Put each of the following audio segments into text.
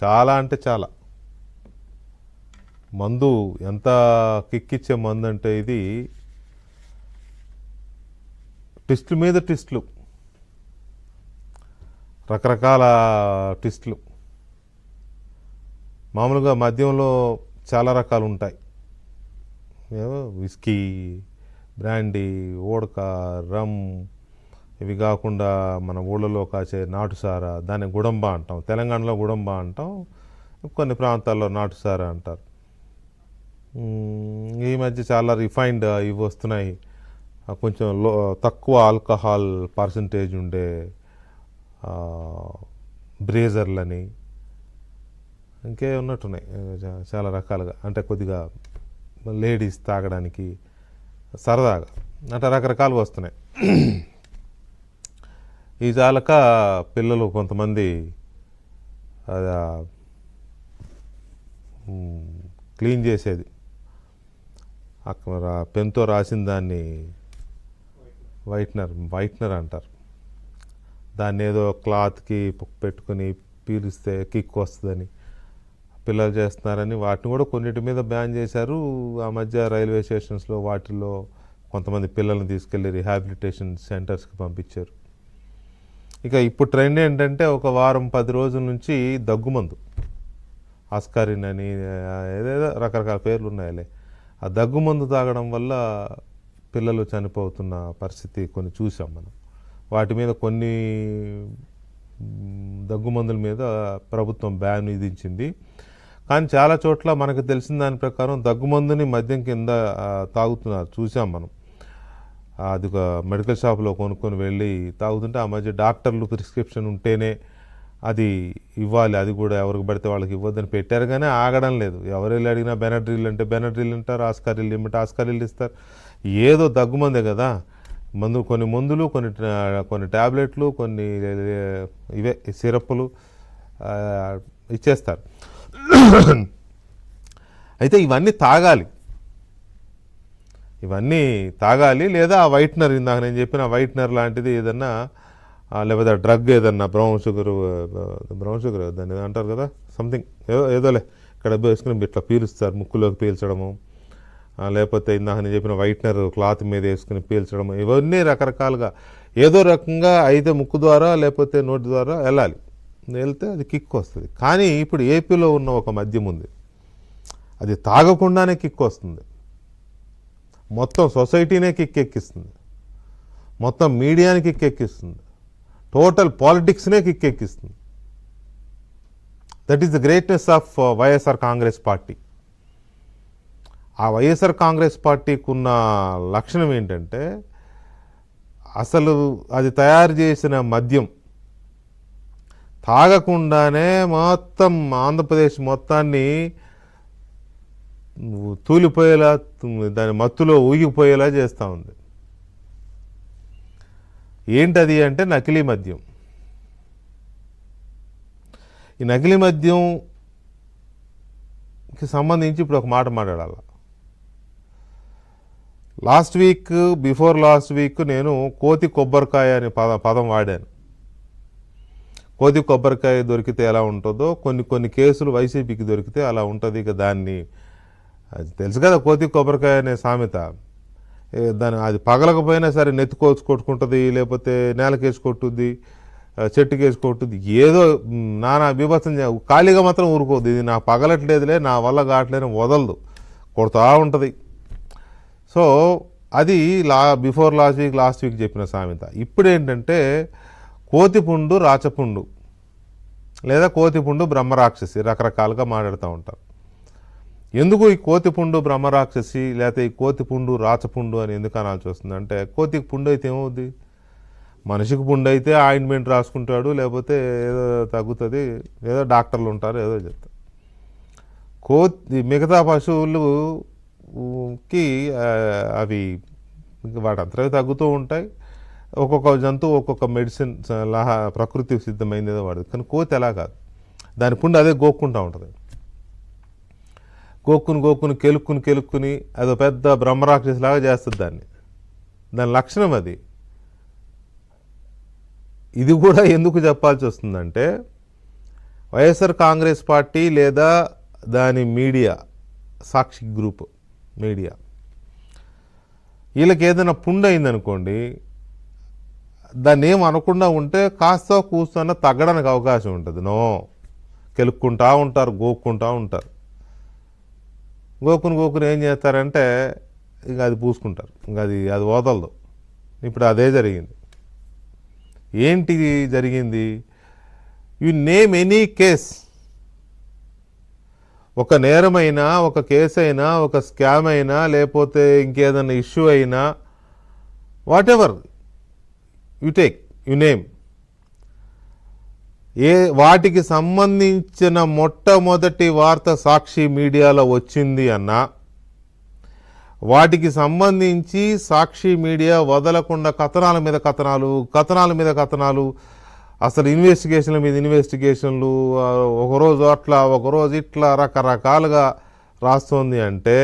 చాలా అంటే చాలా. మందు ఎంత కిక్కిచ్చే మందు అంటే ఇది ట్విస్టుల మీద ట్విస్టులు, రకరకాల ట్విస్టులు. మామూలుగా మద్యంలో చాలా రకాలు ఉంటాయి. విస్కీ, బ్రాండీ, వోడ్కా, రమ్, ఇవి కాకుండా మన ఊళ్ళలో కాచే నాటుసారా, దాన్ని గుడంబ అంటాం. తెలంగాణలో గుడంబ అంటాం, కొన్ని ప్రాంతాల్లో నాటుసారా అంటారు. ఈ మధ్య చాలా రిఫైన్డ్ ఇవి వస్తున్నాయి, కొంచెం తక్కువ ఆల్కహాల్ పర్సంటేజ్ ఉండే బ్రేజర్లని, ఇంకే ఉన్నట్టున్నాయి చాలా రకాలుగా. అంటే కొద్దిగా లేడీస్ తాగడానికి సరదాగా అంటే రకరకాలుగా వస్తున్నాయి. ఈ చాలక పిల్లలు కొంతమంది క్లీన్ చేసేది అక్కడ పెన్తో రాసిన దాన్ని వైట్నర్ అంటారు. దాన్ని ఏదో క్లాత్కి పెట్టుకుని పీలిస్తే కిక్ వస్తుందని పిల్లలు చేస్తున్నారని వాటిని కూడా కొన్నిటి మీద బ్యాన్ చేశారు. ఆ మధ్య రైల్వే స్టేషన్స్లో వాటిల్లో కొంతమంది పిల్లల్ని తీసుకెళ్ళి రిహాబిలిటేషన్ సెంటర్స్కి పంపించారు. ఇక ఇప్పుడు ట్రెండ్ ఏంటంటే ఒక వారం 10 రోజుల నుంచి దగ్గుమందు, ఆస్కారిన్ అని ఏదేదో రకరకాల పేర్లు ఉన్నాయిలే, ఆ దగ్గుమందు తాగడం వల్ల పిల్లలు చనిపోతున్న పరిస్థితి కొన్ని చూసాం మనం. వాటి మీద కొన్ని దగ్గుమందుల మీద ప్రభుత్వం బ్యాన్ విధించింది. కానీ చాలా చోట్ల మనకు తెలిసిన దాని ప్రకారం దగ్గుమందుని మద్యం కింద తాగుతున్నారు, చూసాం మనం. అది మెడికల్ షాప్లో కొనుక్కొని వెళ్ళి తాగుతుంటే ఆ మధ్య డాక్టర్లు ప్రిస్క్రిప్షన్ ఉంటేనే అది ఇవ్వాలి, అది కూడా ఎవరికి పడితే వాళ్ళకి ఇవ్వద్దని పెట్టారు. కానీ ఆగడం లేదు. ఎవరు వెళ్ళి అడిగినా బెనడ్రిల్ అంటే బెనడ్రిల్ అంటారు, ఆస్కారిల్ ఇమ్మంటే ఆస్కారిల్ ఇస్తారు. ఏదో దగ్గుమందే కదా, కొన్ని మందులు, కొన్ని ట్యాబ్లెట్లు, కొన్ని ఇవే సిరప్పులు ఇచ్చేస్తారు. అయితే ఇవన్నీ తాగాలి, లేదా ఆ వైట్నర్, ఇందాక నేను చెప్పిన వైట్నర్ లాంటిది ఏదన్నా, లేకపోతే డ్రగ్ ఏదన్నా, బ్రౌన్ షుగర్ దాన్ని అంటారు కదా, సంథింగ్ ఏదోలే, ఇక్కడ వేసుకుని ఇట్లా పీలుస్తారు, ముక్కులోకి పీల్చడము, లేకపోతే ఇందాక నేను చెప్పిన వైట్నర్ క్లాత్ మీద వేసుకుని పీల్చడము, ఇవన్నీ రకరకాలుగా ఏదో రకంగా అయితే ముక్కు ద్వారా లేకపోతే నోటి ద్వారా వెళ్తే అది కిక్ వస్తుంది. కానీ ఇప్పుడు ఏపీలో ఉన్న ఒక మద్యం ఉంది, అది తాగకుండానే కిక్ వస్తుంది. మొత్తం సొసైటీనే కిక్ ఎక్కిస్తుంది, మొత్తం మీడియాని కిక్ ఎక్కిస్తుంది, టోటల్ పాలిటిక్స్నే కిక్ ఎక్కిస్తుంది. That is the greatness of YSR Congress party. ఆ వైఎస్ఆర్ కాంగ్రెస్ పార్టీకి ఉన్న లక్షణం ఏంటంటే, అసలు అది తయారు చేసిన మద్యం తాగకుండానే మొత్తం ఆంధ్రప్రదేశ్ మొత్తాన్ని తూలిపోయేలా, దాని మత్తులో ఊగిపోయేలా చేస్తూ ఉంది. ఏంటది అంటే నకిలీ మద్యం. ఈ నకిలీ మద్యంకి సంబంధించి ఇప్పుడు ఒక మాట మాట్లాడాలి. బిఫోర్ లాస్ట్ వీక్ నేను కోతి కొబ్బరికాయ అనే పదం వాడాను. కోతి కొబ్బరికాయ దొరికితే ఎలా ఉంటుందో కొన్ని కేసులు వైసీపీకి దొరికితే అలా ఉంటుంది. ఇక దాన్ని అది తెలుసు కదా, కోతి కొబ్బరికాయ అనే సామెత. అది పగలకపోయినా సరే నెత్తుకోవచ్చు కొట్టుకుంటుంది, లేకపోతే నేలకేసి కొట్టుద్ది, చెట్టుకేసి కొట్టుద్ది, ఏదో నానా బీభత్సం. ఖాళీగా మాత్రం ఊరుకోద్ది, ఇది నాకు పగలట్లేదులే, నా వల్ల కావట్లేని వదలదు, కొడుతూ ఉంటుంది. సో అది బిఫోర్ లాస్ట్ వీక్ చెప్పిన సామెత. ఇప్పుడు ఏంటంటే కోతిపుండు రాచపుండు, లేదా కోతిపుండు బ్రహ్మరాక్షసి, రకరకాలుగా మాట్లాడుతూ ఉంటారు. ఎందుకు ఈ కోతిపుండు బ్రహ్మరాక్షసి లేకపోతే ఈ కోతిపుండు రాచపుండు అని ఎందుకు అనాల్సి వస్తుంది అంటే, కోతికి పుండు అయితే ఏమవుద్ది, మనిషికి పుండు అయితే ఆయింట్మెంట్ రాసుకుంటాడు, లేకపోతే ఏదో తగ్గుతుంది, ఏదో డాక్టర్లు ఉంటారు, ఏదో చెప్తారు. మిగతా పశువులకి అవి వాటంతరవి తగ్గుతూ ఉంటాయి. ఒక్కొక్క జంతువు ఒక్కొక్క మెడిసిన్ ప్రకృతి సిద్ధమైంది ఏదో వాడు. కానీ కోతి ఎలా కాదు, దాని పుండు అదే గోక్కుంటూ ఉంటుంది. గోక్కుని కెలుక్కుని అదో పెద్ద బ్రహ్మరాక్షసిలాగా చేస్తుంది దాని లక్షణం అది. ఇది కూడా ఎందుకు చెప్పాల్సి వస్తుందంటే, వైఎస్ఆర్ కాంగ్రెస్ పార్టీ లేదా దాని మీడియా, సాక్షి గ్రూప్ మీడియా, వీళ్ళకి ఏదైనా పుండు అయిందనుకోండి, దాన్ని ఏం అనకుండా ఉంటే కాస్త కూస్తున్న తగ్గడానికి అవకాశం ఉంటుంది. కెలుక్కుంటూ ఉంటారు, గోక్కుంటూ ఉంటారు. గోకుని ఏం చేస్తారంటే ఇంకా అది పూసుకుంటారు, ఇంకా అది వదలదు. ఇప్పుడు అదే జరిగింది. ఏంటి జరిగింది? యు నేమ్ ఎనీ కేస్, ఒక నేరమైనా, ఒక కేసు అయినా, ఒక స్కామ్ అయినా, లేకపోతే ఇంకేదైనా ఇష్యూ అయినా, what ever you take, you name, వాటికి సంబంధించిన మొట్టమొదటి వార్త సాక్షి మీడియాలో వచ్చింది అన్నా, వాటికి సంబంధించి సాక్షి మీడియా వదలకుండా కథనాల మీద కథనాలు, అసలు ఇన్వెస్టిగేషన్ల మీద ఇన్వెస్టిగేషన్లు, ఒకరోజు అట్లా ఒకరోజు ఇట్లా రకరకాలుగా రాస్తోంది అంటే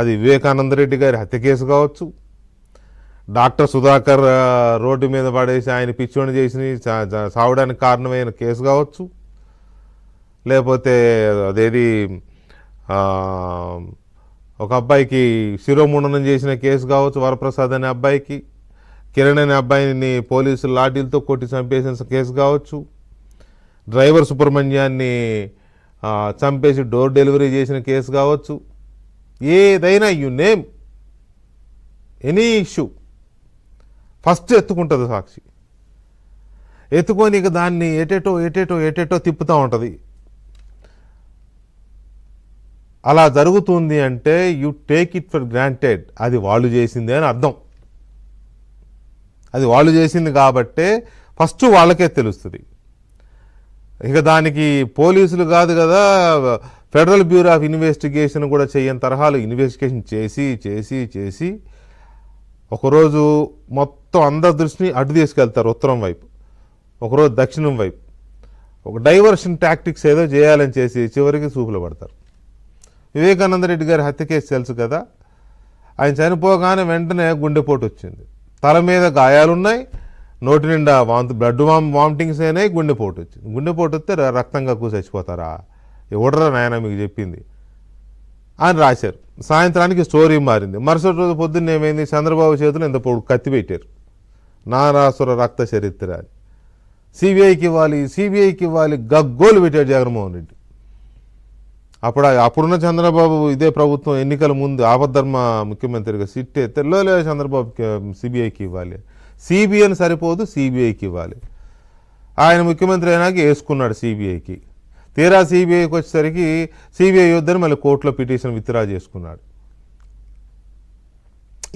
అది వివేకానంద రెడ్డి గారి హత్య కేసు కావచ్చు, డాక్టర్ సుధాకర్ రోడ్డు మీద పడేసి ఆయన పిచ్చోని చేసి సావడానికి కారణమైన కేసు కావచ్చు, లేకపోతే అదేది ఒక అబ్బాయికి శిరోముండనం చేసిన కేసు కావచ్చు, వరప్రసాద్ అనే అబ్బాయికి, కిరణ్ అనే అబ్బాయిని పోలీసులు లాఠీలతో కొట్టి చంపేసిన కేసు కావచ్చు, డ్రైవర్ సుబ్రహ్మణ్యాన్ని చంపేసి డోర్ డెలివరీ చేసిన కేసు కావచ్చు, ఏదైనా you name any issue first ఎత్తుకుంటుంది సాక్షి. ఎత్తుకొని ఇక దాన్ని ఏటేటో తిప్పుతూ ఉంటుంది. అలా జరుగుతుంది అంటే you take it for granted, అది వాళ్ళు చేసిందే అని అర్థం. అది వాళ్ళు చేసింది కాబట్టే ఫస్ట్ వాళ్ళకే తెలుస్తుంది. ఇక దానికి పోలీసులు కాదు కదా, ఫెడరల్ బ్యూరో ఆఫ్ ఇన్వెస్టిగేషన్ కూడా చేయని తరహాలు ఇన్వెస్టిగేషన్ చేసి ఒకరోజు మొత్తం అందరి దృష్టిని అటు తీసుకెళ్తారు ఉత్తరం వైపు, ఒకరోజు దక్షిణం వైపు, ఒక డైవర్షన్ టాక్టిక్స్ ఏదో చేయాలని చేసి చివరికి చూపులు పడతారు. వివేకానంద రెడ్డి గారి హత్య కేసు తెలుసు కదా, ఆయన చనిపోగానే వెంటనే గుండెపోటు వచ్చింది, తల మీద గాయాలున్నాయి, నోటి నిండా బ్లడ్ వామిటింగ్స్ అయినాయి, గుండెపోటు వచ్చింది. గుండెపోటు వస్తే రక్తంగా కూసి చచ్చిపోతారా, ఎవడరా నాయన మీకు చెప్పింది అని రాశారు. సాయంత్రానికి స్టోరీ మారింది. మరుసటి రోజు పొద్దున్న ఏమైంది, చంద్రబాబు చేతులు ఎంత పొడు కత్తి పెట్టారు, నారాసుర రక్త చరిత్ర అని. సిబిఐకి ఇవ్వాలి గగ్గోలు పెట్టాడు జగన్మోహన్ రెడ్డి. అప్పుడున్న చంద్రబాబు ఇదే ప్రభుత్వం ఎన్నికల ముందు ఆపద్ధర్మ ముఖ్యమంత్రిగా సిట్టే తెల్లలే చంద్రబాబు సిబిఐకి ఇవ్వాలి, సిబిఐని సరిపోదు సిబిఐకి ఇవ్వాలి. ఆయన ముఖ్యమంత్రి అయినాక వేసుకున్నాడు సిబిఐకి. తీరా సిబిఐకి వచ్చేసరికి సిబిఐ వద్దని మళ్ళీ కోర్టులో పిటిషన్ విత్డ్రా చేసుకున్నాడు.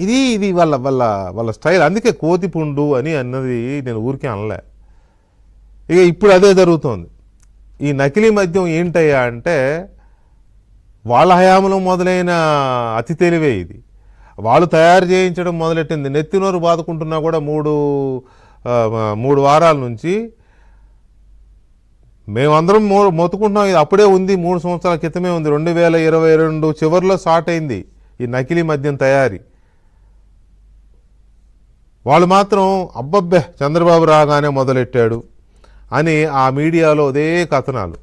ఇది వాళ్ళ స్టైల్. అందుకే కోతిపుండు అని అన్నది నేను ఊరికే అనలే. ఇక ఇప్పుడు అదే జరుగుతోంది. ఈ నకిలీ మద్యం ఏంటయ్యా అంటే వాళ్ళ హయాంలో మొదలైన అతి తెలివే ఇది. వాళ్ళు తయారు చేయించడం మొదలెట్టింది. నెత్తినోరు బాదుకుంటున్నా కూడా మూడు వారాల నుంచి మేమందరం మొత్తుకుంటున్నాం. ఇది అప్పుడే ఉంది, 3 సంవత్సరాల క్రితమే ఉంది. 2022 చివరిలో స్టార్ట్ అయింది ఈ నకిలీ మద్యం తయారీ. వాళ్ళు మాత్రం అబ్బబ్బే చంద్రబాబు రాగానే మొదలెట్టాడు అని ఆ మీడియాలో అదే కథనాలు.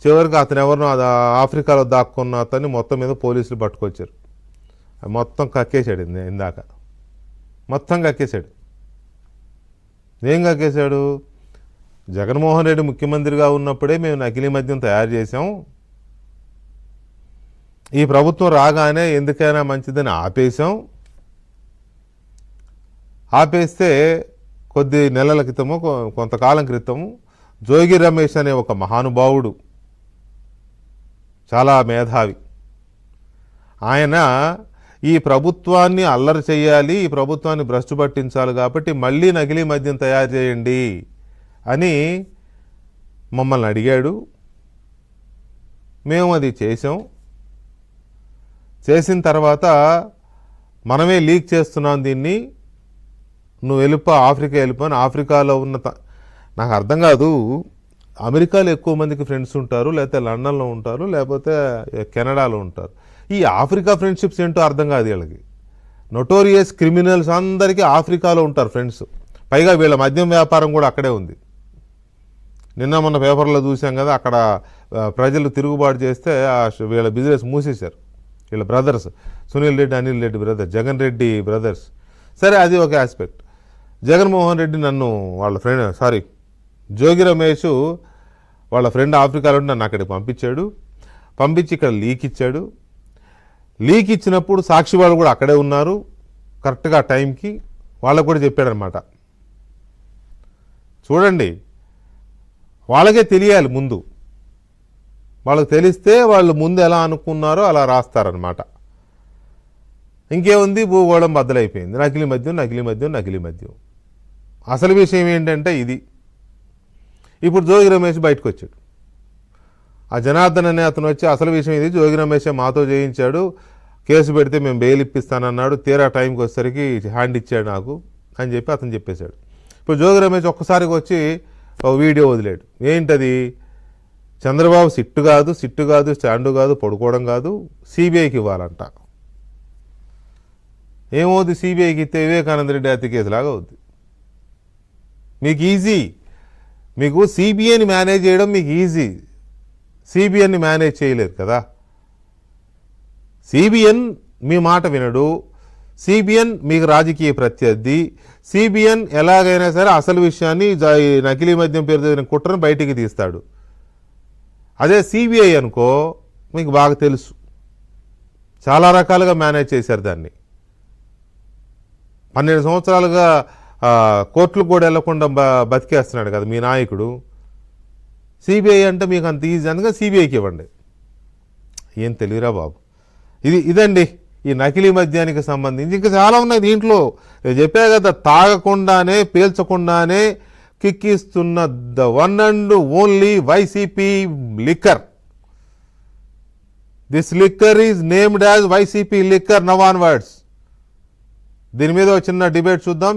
చివరికి అతను ఎవరినో ఆఫ్రికాలో దాక్కున్న అతన్ని మొత్తం మీద పోలీసులు పట్టుకొచ్చారు. మొత్తం కక్కేశాడు. ఇందాక మొత్తం కక్కేశాడు. ఏం కక్కేశాడు? జగన్మోహన్ రెడ్డి ముఖ్యమంత్రిగా ఉన్నప్పుడే మేము నకిలీ మద్యం తయారు చేసాం, ఈ ప్రభుత్వం రాగానే ఎందుకైనా మంచిదని ఆపేస్తే కొద్ది నెలల క్రితము కొంతకాలం క్రితము జోగి రమేష్ అనే ఒక మహానుభావుడు, చాలా మేధావి, ఆయన ఈ ప్రభుత్వాన్ని అల్లరి చేయాలి, ఈ ప్రభుత్వాన్ని భ్రష్టు పట్టించాలి కాబట్టి మళ్ళీ నకిలీ మద్యం తయారు చేయండి అని మమ్మల్ని అడిగాడు. మేము అది చేసిన తర్వాత మనమే లీక్ చేస్తున్నాం దీన్ని, నువ్వు ఆఫ్రికా వెళ్ళిపోని. ఆఫ్రికాలో ఉన్న నాకు అర్థం కాదు, అమెరికాలో ఎక్కువ మందికి ఫ్రెండ్స్ ఉంటారు, లేకపోతే లండన్లో ఉంటారు, లేకపోతే కెనడాలో ఉంటారు. ఈ ఆఫ్రికా ఫ్రెండ్షిప్స్ ఏంటో అర్థం కాదు వీళ్ళకి. నొటోరియస్ క్రిమినల్స్ అందరికీ ఆఫ్రికాలో ఉంటారు ఫ్రెండ్స్. పైగా వీళ్ళ మద్యం వ్యాపారం కూడా అక్కడే ఉంది. నిన్న మొన్న పేపర్లో చూసాం కదా, అక్కడ ప్రజలు తిరుగుబాటు చేస్తే వీళ్ళ బిజినెస్ మూసేశారు. వీళ్ళ brothers, Sunil Reddy, Anil Reddy brother, Jagan Reddy brothers. సరే, అది ఒక ఆస్పెక్ట్. జగన్మోహన్ రెడ్డి నన్ను వాళ్ళ ఫ్రెండ్ జోగి రమేష్ వాళ్ళ ఫ్రెండ్ ఆఫ్రికాలో నన్ను అక్కడికి పంపించి ఇక్కడ లీక్ ఇచ్చాడు. లీక్ ఇచ్చినప్పుడు సాక్షి వాళ్ళు కూడా అక్కడే ఉన్నారు కరెక్ట్గా టైంకి. వాళ్ళకు కూడా చెప్పాడనమాట. చూడండి, వాళ్ళకే తెలియాలి ముందు. వాళ్ళకి తెలిస్తే వాళ్ళు ముందు ఎలా అనుకున్నారో అలా రాస్తారనమాట. ఇంకేముంది, భూగోళం బద్దలైపోయింది. నకిలీ మద్యం. అసలు విషయం ఏంటంటే ఇది. ఇప్పుడు జోగి రమేష్ బయటకు వచ్చాడు. ఆ జనార్దన్ అనే అతను వచ్చి అసలు విషయం ఇది, జోగి రమేషే మాతో చేయించాడు, కేసు పెడితే మేము బెయిల్ ఇప్పిస్తానన్నాడు, తీరా టైంకి వచ్చేసరికి హ్యాండ్ ఇచ్చాడు నాకు అని చెప్పి అతను చెప్పేశాడు. ఇప్పుడు జోగి రమేష్ ఒక్కసారికి వచ్చి ఒక వీడియో వదిలాడు. ఏంటది? చంద్రబాబు సిట్టు కాదు, స్టాండు కాదు, పడుకోవడం కాదు, సిబిఐకి ఇవ్వాలంట. ఏమవుద్ది? సిబిఐకి ఇస్తే వివేకానంద రెడ్డి హత్య కేసులాగా అవుద్ది. మీకు ఈజీ. మీకు సిబిఐని మేనేజ్ చేయడం మీకు ఈజీ. సిబిఎన్ని మేనేజ్ చేయలేరు కదా. సిబిఎన్ మీ మాట వినడు. సిబిఎన్ మీకు రాజకీయ ప్రత్యర్థి. సిబిఎన్ ఎలాగైనా సరే అసలు విషయాన్ని, నకిలీ మద్యం పేరు చదివిన కుట్రను బయటికి తీస్తాడు. అదే సిబిఐ అనుకో, మీకు బాగా తెలుసు, చాలా రకాలుగా మేనేజ్ చేశారు దాన్ని. 12 సంవత్సరాలుగా కోర్టులకు కూడా వెళ్లకుండా బతికేస్తున్నాడు కదా మీ నాయకుడు. సిబిఐ అంటే మీకు అంత ఈజీ, అందుకని సిబిఐకి ఇవ్వండి. ఏం తెలియరా బాబు. ఇదండి ఈ నకిలీ మద్యానికి సంబంధించి. ఇంకా చాలా ఉన్నాయి దీంట్లో. నేను చెప్పా కదా, తాగకుండానే పీల్చకుండానే కిక్కిస్తున్న the one and only YCP liquor. This liquor is named as YCP liquor now onwards. దీని మీద ఒక చిన్న డిబేట్ చూద్దాం.